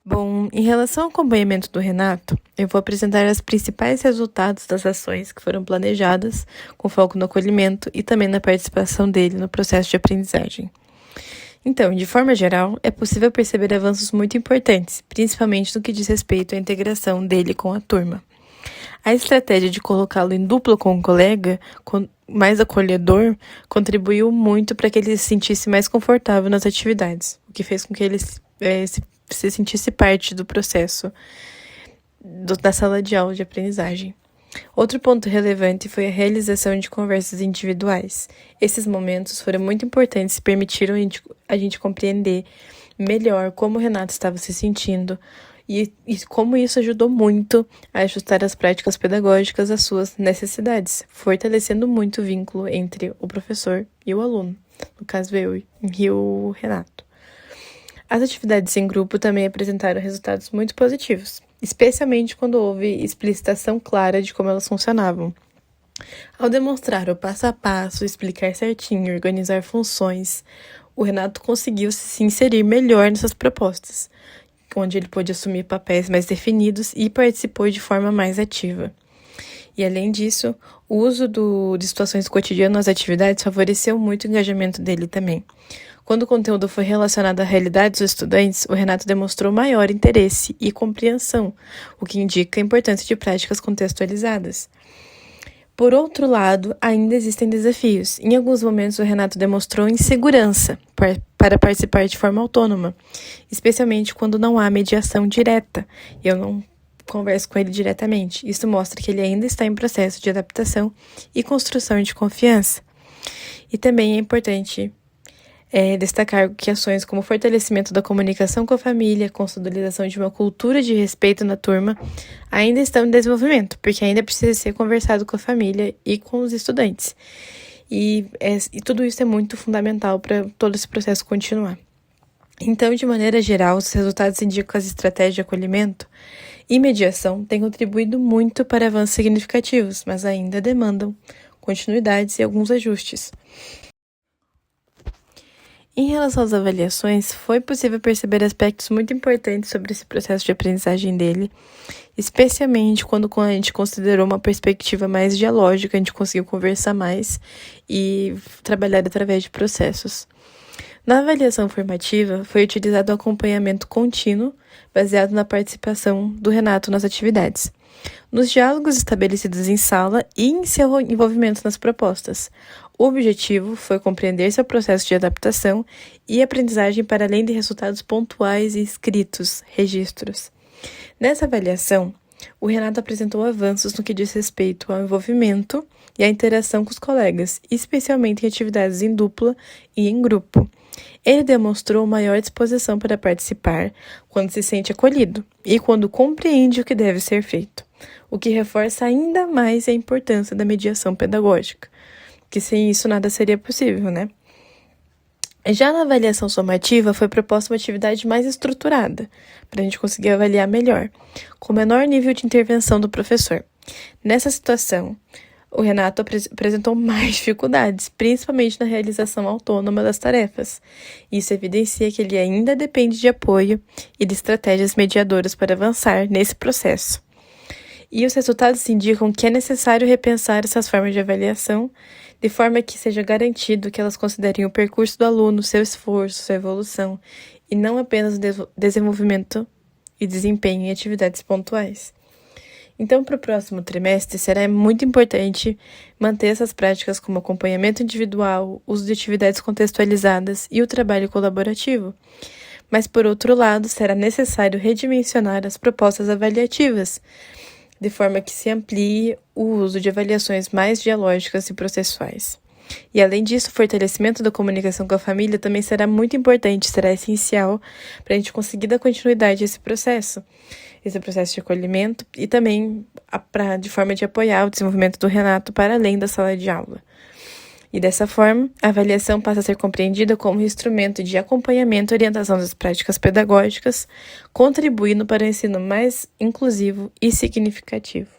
Bom, em relação ao acompanhamento do Renato, eu vou apresentar os principais resultados das ações que foram planejadas, com foco no acolhimento e também na participação dele no processo de aprendizagem. Então, de forma geral, é possível perceber avanços muito importantes, principalmente no que diz respeito à integração dele com a turma. A estratégia de colocá-lo em dupla com um colega, mais acolhedor, contribuiu muito para que ele se sentisse mais confortável nas atividades, o que fez com que ele se sentisse parte do processo da sala de aula de aprendizagem. Outro ponto relevante foi a realização de conversas individuais. Esses momentos foram muito importantes e permitiram a gente compreender melhor como o Renato estava se sentindo e como isso ajudou muito a ajustar as práticas pedagógicas às suas necessidades, fortalecendo muito o vínculo entre o professor e o aluno, no caso eu e o Renato. As atividades em grupo também apresentaram resultados muito positivos, especialmente quando houve explicitação clara de como elas funcionavam. Ao demonstrar o passo a passo, explicar certinho, organizar funções, o Renato conseguiu se inserir melhor nessas propostas, onde ele pôde assumir papéis mais definidos e participou de forma mais ativa. E, além disso, o uso de situações cotidianas nas atividades favoreceu muito o engajamento dele também. Quando o conteúdo foi relacionado à realidade dos estudantes, o Renato demonstrou maior interesse e compreensão, o que indica a importância de práticas contextualizadas. Por outro lado, ainda existem desafios. Em alguns momentos, o Renato demonstrou insegurança para participar de forma autônoma, especialmente quando não há mediação direta. Eu não converso com ele diretamente. Isso mostra que ele ainda está em processo de adaptação e construção de confiança. E também é importante destacar que ações como o fortalecimento da comunicação com a família, consolidação de uma cultura de respeito na turma, ainda estão em desenvolvimento, porque ainda precisa ser conversado com a família e com os estudantes. E tudo isso é muito fundamental para todo esse processo continuar. Então, de maneira geral, os resultados indicam que as estratégias de acolhimento e mediação têm contribuído muito para avanços significativos, mas ainda demandam continuidades e alguns ajustes. Em relação às avaliações, foi possível perceber aspectos muito importantes sobre esse processo de aprendizagem dele, especialmente quando a gente considerou uma perspectiva mais dialógica, a gente conseguiu conversar mais e trabalhar através de processos. Na avaliação formativa, foi utilizado o acompanhamento contínuo, baseado na participação do Renato nas atividades, nos diálogos estabelecidos em sala e em seu envolvimento nas propostas. O objetivo foi compreender seu processo de adaptação e aprendizagem para além de resultados pontuais e escritos, registros. Nessa avaliação, o Renato apresentou avanços no que diz respeito ao envolvimento e à interação com os colegas, especialmente em atividades em dupla e em grupo. Ele demonstrou maior disposição para participar quando se sente acolhido e quando compreende o que deve ser feito, o que reforça ainda mais a importância da mediação pedagógica, que sem isso nada seria possível, né? Já na avaliação somativa, foi proposta uma atividade mais estruturada, para a gente conseguir avaliar melhor, com menor nível de intervenção do professor. Nessa situação, o Renato apresentou mais dificuldades, principalmente na realização autônoma das tarefas. Isso evidencia que ele ainda depende de apoio e de estratégias mediadoras para avançar nesse processo. E os resultados indicam que é necessário repensar essas formas de avaliação, de forma que seja garantido que elas considerem o percurso do aluno, seu esforço, sua evolução, e não apenas o desenvolvimento e desempenho em atividades pontuais. Então, para o próximo trimestre, será muito importante manter essas práticas como acompanhamento individual, uso de atividades contextualizadas e o trabalho colaborativo. Mas, por outro lado, será necessário redimensionar as propostas avaliativas, de forma que se amplie o uso de avaliações mais dialógicas e processuais. E, além disso, o fortalecimento da comunicação com a família também será muito importante, será essencial para a gente conseguir dar continuidade a esse processo de acolhimento e também de forma de apoiar o desenvolvimento do Renato para além da sala de aula. E dessa forma, a avaliação passa a ser compreendida como instrumento de acompanhamento e orientação das práticas pedagógicas, contribuindo para um ensino mais inclusivo e significativo.